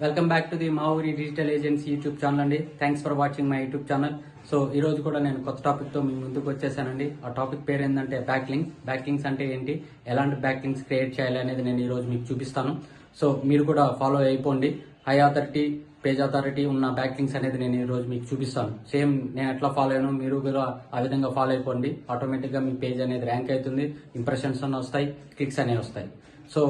Welcome back to the Mavuri digital agency YouTube channel అండి. Thanks for watching my YouTube channel. So ఈ రోజు కూడా నేను కొత్త టాపిక్ తో మీ ముందుకు వచ్చేసానండి. ఆ టాపిక్ పేరు ఏంటంటే బ్యాక్లింగ్స్. బ్యాక్లింగ్స్ అంటే ఏంటి, ఎలాంటి బ్యాక్లింగ్స్ క్రియేట్ చేయాలి అనేది నేను ఈ రోజు మీకు చూపిస్తాను. సో మీరు కూడా ఫాలో అయిపోండి. హై అథారిటీ, పేజ్ అథారిటీ ఉన్న బ్యాక్లింగ్స్ అనేది నేను ఈ రోజు మీకు చూపిస్తాను. సేమ్ నేను ఎట్లా ఫాలో అయ్యాను మీరు కూడా ఆ విధంగా ఫాలో అయిపోండి. ఆటోమేటిక్ గా మీ పేజ్ అనేది ర్యాంక్ అవుతుంది, ఇంప్రెషన్స్ అన్నీ వస్తాయి, క్లిక్స్ అనేవి వస్తాయి. సో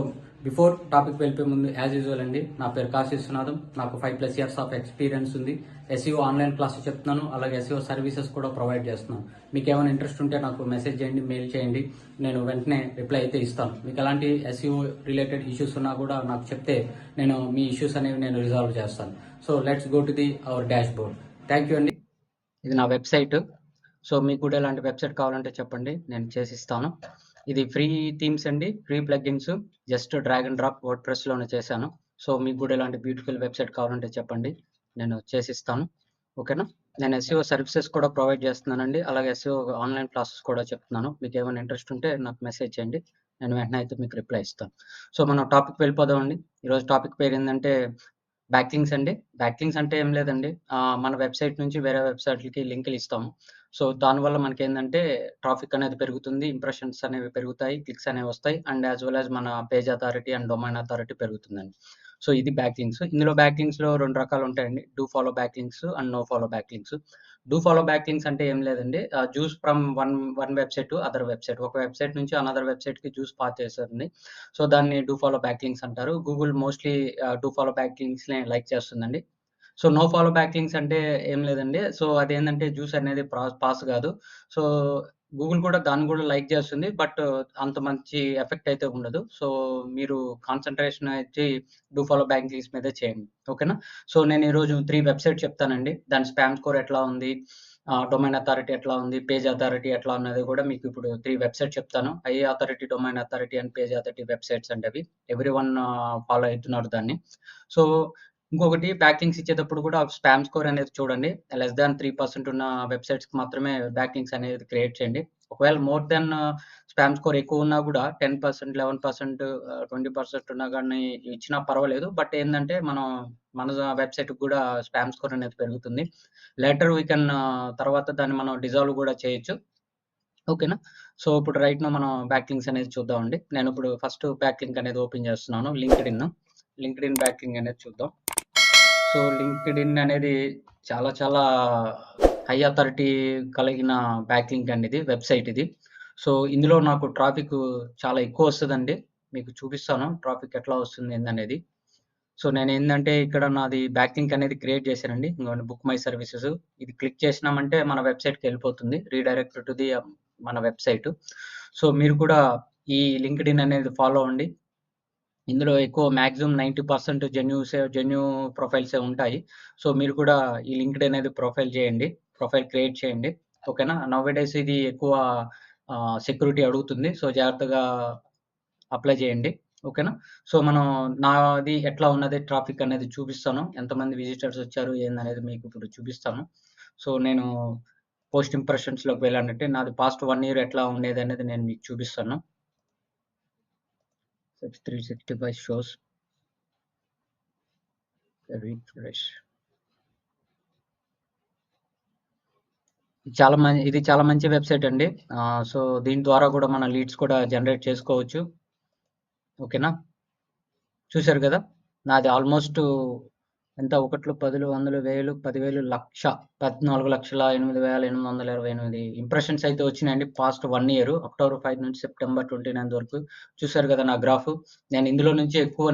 బిఫోర్ టాపిక్ వెళ్ళిపోయే ముందు యాజ్ యూజువల్ అండి, నా పేరు కాశీ విశ్వనాథం. నాకు 5+ ఇయర్స్ ఆఫ్ ఎక్స్పీరియన్స్ ఉంది. ఎస్ఈఓ ఆన్లైన్ క్లాసెస్ చెప్తున్నాను, అలాగే ఎస్ఈఓ సర్వీసెస్ కూడా ప్రొవైడ్ చేస్తున్నాను. మీకు ఏమైనా ఇంట్రెస్ట్ ఉంటే నాకు మెసేజ్ చేయండి, మెయిల్ చేయండి, నేను వెంటనే రిప్లై అయితే ఇస్తాను. మీకు ఎలాంటి ఎస్ఈఓ రిలేటెడ్ ఇష్యూస్ ఉన్నా కూడా నాకు చెప్తే నేను మీ ఇష్యూస్ అనేవి నేను రిజాల్వ్ చేస్తాను. So let's go to the our dashboard. Thank you అండి. ఇది నా వెబ్సైట్. సో మీకు కూడా ఎలాంటి వెబ్సైట్ కావాలంటే చెప్పండి, నేను చేసిస్తాను. ఇది ఫ్రీ థీమ్స్ అండి, free plugins, just drag and drop వర్డ్ ప్రెస్లోనే చేశాను. సో మీకు కూడా ఇలాంటి బ్యూటిఫుల్ వెబ్సైట్ కావాలంటే చెప్పండి, నేను చేసిస్తాను. ఓకేనా. నేను ఎస్ఈఓ సర్వీసెస్ కూడా ప్రొవైడ్ చేస్తున్నానండి, అలాగే ఎస్ఈఓ ఆన్లైన్ క్లాసెస్ కూడా చెప్తున్నాను. మీకు ఏమైనా ఇంట్రెస్ట్ ఉంటే నాకు మెసేజ్ చేయండి, నేను వెంటనే అయితే మీకు రిప్లై ఇస్తాను. సో మనం టాపిక్ వెళ్ళిపోదామండి. ఈరోజు టాపిక్ పేరు ఏంటంటే బ్యాక్లింగ్స్ అండి. బ్యాక్లింగ్స్ అంటే ఏం లేదండి, మన వెబ్సైట్ నుంచి వేరే వెబ్సైట్లకి లింకులు ఇస్తాము. సో దానివల్ల మనకేందంటే ట్రాఫిక్ అనేది పెరుగుతుంది, ఇంప్రెషన్స్ అనేవి పెరుగుతాయి, క్లిక్స్ అనేవి వస్తాయి, అండ్ యాజ్ వెల్ యాజ్ మన page authority and domain authority పెరుగుతుందండి. సో ఇది బ్యాక్లింగ్స్. ఇందులో బ్యాక్లింగ్స్లో 2 రకాలు ఉంటాయండి, do follow backlinks and no follow backlinks. Do follow backlinks అంటే ఏం లేదండి, juice from one website to other website. ఒక వెబ్సైట్ నుంచి అనదర్ వెబ్సైట్కి జూస్ పాస్ చేస్తుంది. సో దాన్ని డూ ఫాలో బ్యాక్లింగ్స్ అంటారు. గూగుల్ మోస్ట్లీ డూ ఫాలో బ్యాక్లింగ్స్ని లైక్ చేస్తుందండి. సో నో ఫాలో బ్యాక్లింగ్స్ అంటే ఏం లేదండి, సో అదేంటంటే జ్యూస్ అనేది పాస్ కాదు. సో గూగుల్ కూడా దాన్ని కూడా లైక్ చేస్తుంది, బట్ అంత మంచి ఎఫెక్ట్ అయితే ఉండదు. సో మీరు కాన్సన్ట్రేషన్ అయితే డూ ఫాలో బ్యాక్లింగ్స్ మీదే చేయండి. ఓకేనా. సో నేను ఈరోజు 3 వెబ్సైట్ చెప్తానండి, దాని స్పామ్ స్కోర్ ఎట్లా ఉంది, డొమైన్ అథారిటీ ఎట్లా ఉంది, పేజ్ అథారిటీ ఎట్లా ఉన్నది కూడా మీకు ఇప్పుడు 3 వెబ్సైట్ చెప్తాను. I authority, domain authority and page authority websites అంటే అవి ఎవ్రీ వన్ ఫాలో అవుతున్నారు దాన్ని. సో ఇంకొకటి, బ్యాక్లింక్స్ ఇచ్చేటప్పుడు కూడా స్పామ్ స్కోర్ అనేది చూడండి. లెస్ దాన్ 3% ఉన్న వెబ్సైట్స్‌కి మాత్రమే బ్యాక్లింక్స్ అనేది క్రియేట్ చేయండి. ఒకవేళ మోర్ దాన్ స్పామ్ స్కోర్ ఎక్కువ ఉన్నా కూడా 10%, 11%, 20% ఉన్నా గాని ఇచ్చినా పర్వాలేదు. బట్ ఏందంటే మన వెబ్సైట్‌కి కూడా స్పామ్ స్కోర్ అనేది పెరుగుతుంది. లేటర్ వి కెన్ తర్వాత దాన్ని మనం డిజాల్వ్ కూడా చేయొచ్చు. ఓకేనా. సో ఇప్పుడు రైట్ నౌ మనం బ్యాక్లింక్స్ అనేది చూద్దామండి. నేను ఇప్పుడు ఫస్ట్ బ్యాక్లింక్ అనేది ఓపెన్ చేస్తున్నాను, లింక్డ్ఇన్ బ్యాక్లింక్ అనేది చూద్దాం. సో లింక్డ్ఇన్ అనేది చాలా చాలా హై అథారిటీ కలిగిన బ్యాక్లింక్ అండి, ఇది వెబ్సైట్ ఇది. సో ఇందులో నాకు ట్రాఫిక్ చాలా ఎక్కువ వస్తదండి. మీకు చూపిస్తాను ట్రాఫిక్ ఎట్లా వస్తుంది ఏందనేది. సో నేనేందంటే ఇక్కడ నాది బ్యాక్లింక్ అనేది క్రియేట్ చేశానండి. ఇంగోండి బుక్ మై సర్వీసెస్. ఇది క్లిక్ చేసినామంటే మన వెబ్సైట్‌కెళ్ళిపోతుంది, రీడైరెక్ట్ టు ది మన వెబ్సైట్. సో మీరు కూడా ఈ లింక్డ్ఇన్ అనేది ఫాలో అవ్వండి. ఇందులో ఎక్కువ మాక్సిమం 90% జెన్యూ ప్రొఫైల్సే ఉంటాయి. సో మీరు కూడా ఈ లింక్డ్ అనేది ప్రొఫైల్ క్రియేట్ చేయండి. ఓకేనా. నౌ-ఎ-డేస్ ఇది ఎక్కువ సెక్యూరిటీ అడుగుతుంది. సో జాగ్రత్తగా అప్లై చేయండి. ఓకేనా. సో నాది ఎట్లా ఉన్నది ట్రాఫిక్ అనేది చూపిస్తాను, ఎంతమంది విజిటర్స్ వచ్చారు ఏందనేది మీకు ఇప్పుడు చూపిస్తాను. సో నేను పోస్ట్ ఇంప్రెషన్స్‌లోకి వెళ్ళానంటే నాది పాస్ట్ 1 ఇయర్ ఎట్లా ఉండేదనేది నేను మీకు చూపిస్తాను. 365 షోస్. రిఫ్రెష్. ఇది చాలా మంచి వెబ్సైట్ అండి. సో దీని ద్వారా కూడా మన లీడ్స్ కూడా జనరేట్ చేసుకోవచ్చు. ఓకేనా. చూసారు కదా, నాది ఆల్మోస్ట్ ఎంత, 1, 10, 100, 1000, 10,000, 1,00,000, 14,08,828 ఇంప్రెషన్స్ అయితే వచ్చినాయండి పాస్ట్ 1 ఇయర్, అక్టోబర్ 5 నుంచి సెప్టెంబర్ 29 వరకు. చూసారు కదా నా గ్రాఫ్. నేను ఇందులో నుంచి ఎక్కువ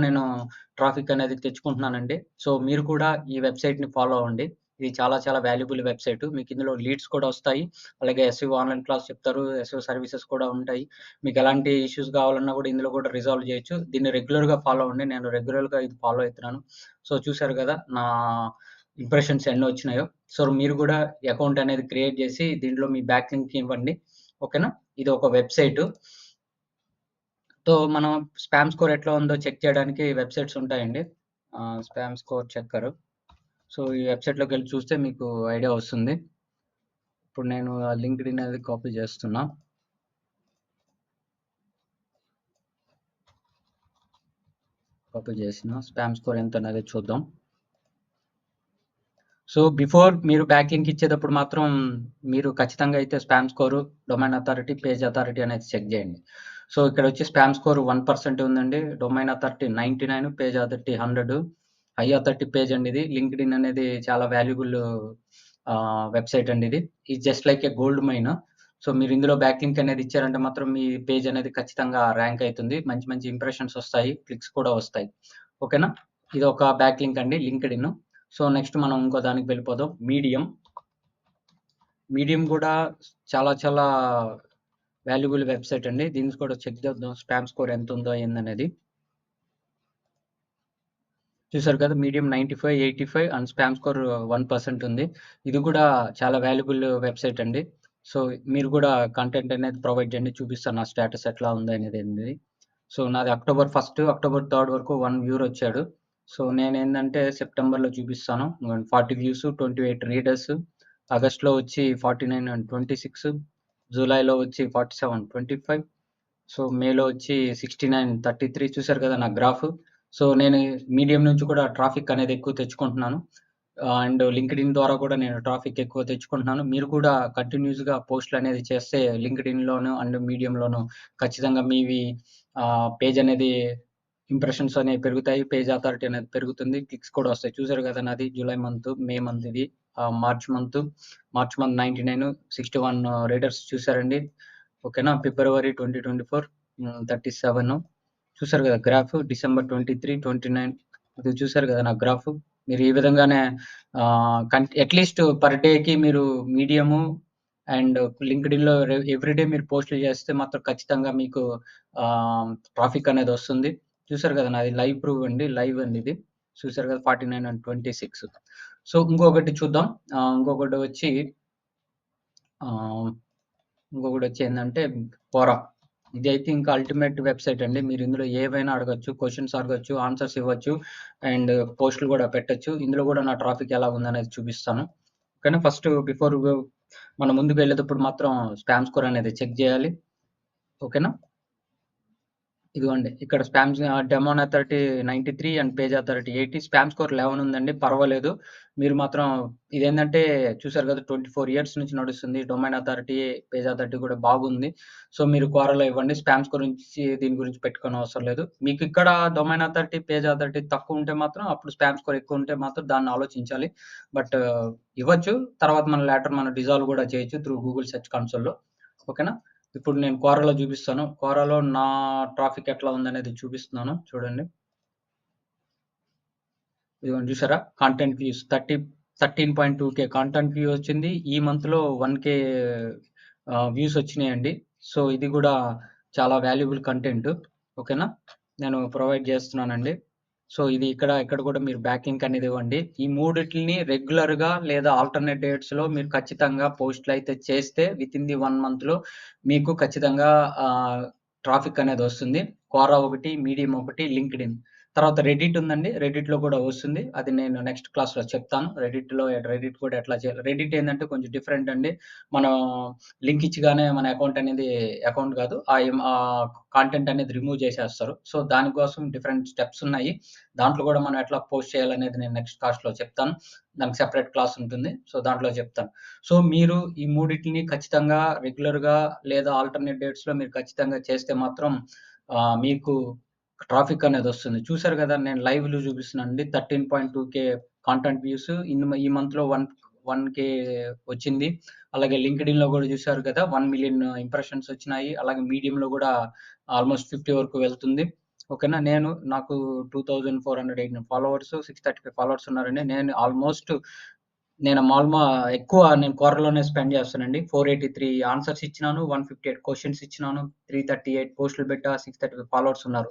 ట్రాఫిక్ అనేది తెచ్చుకుంటున్నానండి. సో మీరు కూడా ఈ వెబ్సైట్‌ని ఫాలో అవ్వండి. ఇది చాలా చాలా వాల్యుబుల్ వెబ్సైట్. మీకు ఇందులో లీడ్స్ కూడా వస్తాయి, అలాగే ఎస్ఈఓ ఆన్లైన్ క్లాస్ చెప్తారు, ఎస్ఈఓ సర్వీసెస్ కూడా ఉంటాయి. మీకు ఎలాంటి ఇష్యూస్ కావాలన్నా కూడా ఇందులో కూడా రిజాల్వ్ చేయొచ్చు. దీన్ని రెగ్యులర్‌గా ఫాలో అవ్వండి. నేను రెగ్యులర్‌గా ఇది ఫాలో అవుతున్నాను. సో చూసారు కదా నా ఇంప్రెషన్స్ ఎన్ని వచ్చినాయో. సో మీరు కూడా అకౌంట్ అనేది క్రియేట్ చేసి దీంట్లో మీ బ్యాక్లింక్ ఇవ్వండి. ఓకేనా. ఇది ఒక వెబ్సైట్. సో మనం స్పామ్ స్కోర్ ఎట్లా ఉందో చెక్ చేయడానికి వెబ్సైట్స్ ఉంటాయండి. స్పామ్ స్కోర్ చెక్కర్. సో ఈ వెబ్సైట్‌లోకి వెళ్ళి చూస్తే మీకు ఐడియా వస్తుంది. ఇప్పుడు నేను ఆ లింక్డ్ఇన్ అనేది కాపీ చేస్తున్నా. కాపీ చేసిన స్పామ్ స్కోర్ ఎంత అనేది చూద్దాం. సో బిఫోర్ మీరు బ్యాక్లింక్ ఇచ్చేటప్పుడు మాత్రం మీరు ఖచ్చితంగా అయితే spam score, domain authority, page authority అనేది చెక్ చేయండి. సో ఇక్కడ వచ్చి స్పామ్ స్కోర్ 1% ఉందండి. Domain authority 99, page authority 100. High authority page అండి ఇది. లింక్డ్ఇన్ అనేది చాలా వాల్యుబుల్ వెబ్సైట్ అండి ఇది. ఇది just like a gold mine. So మీరు ఇందులో బ్యాక్లింక్ అనేది ఇచ్చారంటే మాత్రం మీ పేజ్ అనేది ఖచ్చితంగా ర్యాంక్ అవుతుంది. మంచి మంచి ఇంప్రెషన్స్ వస్తాయి, క్లిక్స్ కూడా వస్తాయి. ఓకేనా, ఇది ఒక బ్యాక్లింక్ అండి లింక్డ్ఇన్. సో నెక్స్ట్ మనం ఇంకో దానికి వెళ్ళిపోదాం. మీడియం కూడా చాలా చాలా వాల్యుబుల్ వెబ్సైట్ అండి. దీనికి కూడా చెక్ చేద్దాం స్పామ్ స్కోర్ ఎంత ఉందో ఏందనేది. చూసారు కదా, మీడియం 95, 85 అండ్ స్పామ్ స్కోర్ 1% ఉంది. ఇది కూడా చాలా వాల్యుబుల్ వెబ్సైట్ అండి. సో మీరు కూడా కంటెంట్ అనేది ప్రొవైడ్ చేయండి, చూపిస్తాను నా స్టేటస్ ఎట్లా ఉంది అనేది. సో నాది October 1, October 3 వరకు 1 వ్యూర్ వచ్చాడు. సో నేనేందంటే సెప్టెంబర్లో చూపిస్తాను 40 వ్యూస్, 28 రీడర్స్. ఆగస్ట్లో వచ్చి 49 అండ్ 26. జూలైలో వచ్చి 47, 25. సో మేలో వచ్చి 69, 33. చూసారు కదా నా గ్రాఫ్. సో నేను మీడియం నుంచి కూడా ట్రాఫిక్ అనేది ఎక్కువ తెచ్చుకుంటున్నాను. అండ్ లింక్డ్ఇన్ ద్వారా కూడా నేను ట్రాఫిక్ ఎక్కువ తెచ్చుకుంటున్నాను. మీరు కూడా కంటిన్యూస్‌గా పోస్టులు అనేది చేస్తే లింక్డ్ఇన్‌లోను అండ్ మీడియంలోను ఖచ్చితంగా మీవి పేజ్ అనేది ఇంప్రెషన్స్ అనేవి పెరుగుతాయి. పేజ్ అథారిటీ అనేది పెరుగుతుంది. క్లిక్స్ కూడా వస్తాయి. చూసారు కదా నాది జూలై మంత్, మే మంత్ ఇది. మార్చ్ మంత్ 99, 61 రీడర్స్ చూసారండి. ఓకేనా. ఫిబ్రవరి 2024 37. చూసారు కదా గ్రాఫ్. డిసెంబర్ 23, 29. ఇది చూసారు కదా నా గ్రాఫ్. మీరు ఈ విధంగానే అట్లీస్ట్ పర్ డేకి మీరు మీడియము అండ్ లింక్డ్ఇన్‌లో ఎవ్రీడే మీరు పోస్టులు చేస్తే మాత్రం ఖచ్చితంగా మీకు ట్రాఫిక్ అనేది వస్తుంది. చూసారు కదా నాది లైవ్ ప్రూఫ్ అండి, లైవ్ అండి ఇది. చూసారు కదా 49 అండ్ 26. సో ఇంకొకటి చూద్దాం. ఇంకొకటి వచ్చి ఏందంటే క్వోరా. ఇదైతే ఇంకా అల్టిమేట్ వెబ్సైట్ అండి. మీరు ఇందులో ఏవైనా అడగొచ్చు, క్వెషన్స్ అడగొచ్చు, ఆన్సర్స్ ఇవ్వచ్చు అండ్ పోస్టులు కూడా పెట్టొచ్చు. ఇందులో కూడా నా ట్రాఫిక్ ఎలా ఉందనేది చూపిస్తాను. ఓకేనా. ఫస్ట్ బిఫోర్ మనం ముందుకు వెళ్ళేటప్పుడు మాత్రం స్పామ్ స్కోర్ అనేది చెక్ చేయాలి. ఓకేనా. ఇదిగోండి ఇక్కడ spam domain authority 93 and page authority 80. Spam score 11 ఉందండి, పర్వాలేదు. మీరు మాత్రం ఇదేంటంటే చూసారు కదా 24 ఇయర్స్ నుంచి నడుస్తుంది. డొమైన్ అథారిటీ, పేజ్ అథారిటీ కూడా బాగుంది. సో మీరు క్వారాలో ఇవ్వండి. స్పామ్ స్కోర్ గురించి దీని గురించి పెట్టుకోని అవసరం లేదు. మీకు ఇక్కడ డొమైన్ అథారిటీ, పేజ్ అథారిటీ తక్కువ ఉంటే మాత్రం అప్పుడు స్పామ్ స్కోర్ ఎక్కువ ఉంటే మాత్రం దాన్ని ఆలోచించాలి. బట్ ఇవ్వచ్చు. తర్వాత మనం డిజాల్వ్ కూడా చేయొచ్చు త్రూ గూగుల్ సెర్చ్ కన్సోల్‌లో. ఓకేనా. ఇప్పుడు నేను క్వారాలో చూపిస్తాను. క్వారాలో నా ట్రాఫిక్ ఎట్లా ఉందనేది చూపిస్తున్నాను చూడండి. ఇదిగోండి చూసారా, content views 13.2K content view వచ్చింది. ఈ మంత్‌లో 1K వ్యూస్ వచ్చినాయండి. సో ఇది కూడా చాలా వాల్యుబుల్ కంటెంట్. ఓకేనా. నేను ప్రొవైడ్ చేస్తున్నానండి. సో ఇది ఇక్కడ కూడా మీరు బ్యాక్లింక్ అనేది ఇవ్వండి. ఈ మూడిటిని రెగ్యులర్‌గా లేదా ఆల్టర్‌నేట్ డేట్స్‌లో మీరు ఖచ్చితంగా పోస్టులు అయితే చేస్తే వితిన్ ది 1 మంత్‌లో మీకు ఖచ్చితంగా ట్రాఫిక్ అనేది వస్తుంది. క్వారా ఒకటి, మీడియం ఒకటి, లింక్డ్ఇన్. తర్వాత రెడిట్ ఉందండి. రెడిట్‌లో కూడా వస్తుంది. అది నేను నెక్స్ట్ క్లాస్‌లో చెప్తాను. రెడిట్ కూడా ఎట్లా చేయాలి. రెడిట్ ఏందంటే కొంచెం డిఫరెంట్ అండి. మనం లింక్ ఇచ్చగానే మన అకౌంట్ కాదు. కంటెంట్ అనేది రిమూవ్ చేసేస్తారు. సో దానికోసం డిఫరెంట్ స్టెప్స్ ఉన్నాయి. దాంట్లో కూడా మనం ఎట్లా పోస్ట్ చేయాలనేది నేను నెక్స్ట్ క్లాస్‌లో చెప్తాను. దానికి సెపరేట్ క్లాస్ ఉంటుంది. సో దాంట్లో చెప్తాను. సో మీరు ఈ మూడిటిని ఖచ్చితంగా రెగ్యులర్‌గా లేదా ఆల్టర్‌నేట్ డేట్స్‌లో మీరు ఖచ్చితంగా చేస్తే మాత్రం మీకు ట్రాఫిక్ అనేది వస్తుంది. చూసారు కదా నేను లైవ్‌లో చూపిస్తున్నానండి. 13.2K కంటెంట్ వ్యూస్ ఈ మంత్‌లో 1K వచ్చింది. అలాగే లింక్డ్ఇన్‌లో కూడా చూసారు కదా 1 మిలియన్ ఇంప్రెషన్స్ వచ్చినాయి. అలాగే మీడియంలో కూడా ఆల్మోస్ట్ 50 వరకు వెళ్తుంది. ఓకేనా. నాకు 2418 ఫాలోవర్స్, 635 ఫాలోవర్స్ ఉన్నారండి. నేను ఎక్కువ క్వారాలోనే స్పెండ్ చేస్తానండి. 483 ఆన్సర్స్ ఇచ్చినాను. 158 క్వెషన్స్ ఇచ్చినాను. 338 పోస్టులు పెట్టా. 635 ఫాలోవర్స్ ఉన్నారు.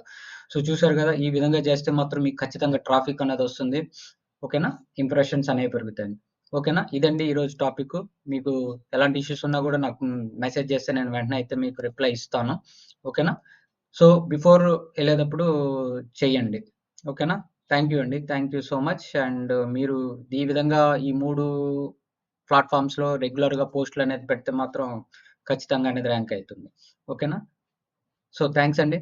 సో చూసారు కదా, ఈ విధంగా చేస్తే మాత్రం మీకు ఖచ్చితంగా ట్రాఫిక్ అనేది వస్తుంది. ఓకేనా. ఇంప్రెషన్స్ అనేవి పెరుగుతాయి. ఓకేనా. ఇదండి ఈరోజు టాపిక్. మీకు ఎలాంటి ఇష్యూస్ ఉన్నా కూడా నాకు మెసేజ్ చేస్తే నేను వెంటనే అయితే మీకు రిప్లై ఇస్తాను. ఓకేనా. సో బిఫోర్ వెళ్ళేటప్పుడు చెయ్యండి. ఓకేనా. థ్యాంక్ యూ అండి. Thank you so much. And మీరు ఈ విధంగా ఈ 3 ప్లాట్‌ఫార్మ్స్‌లో రెగ్యులర్‌గా పోస్టులు అనేది పెడితే మాత్రం ఖచ్చితంగా అనేది ర్యాంక్ అయితుంది. ఓకేనా. సో థాంక్స్ అండి.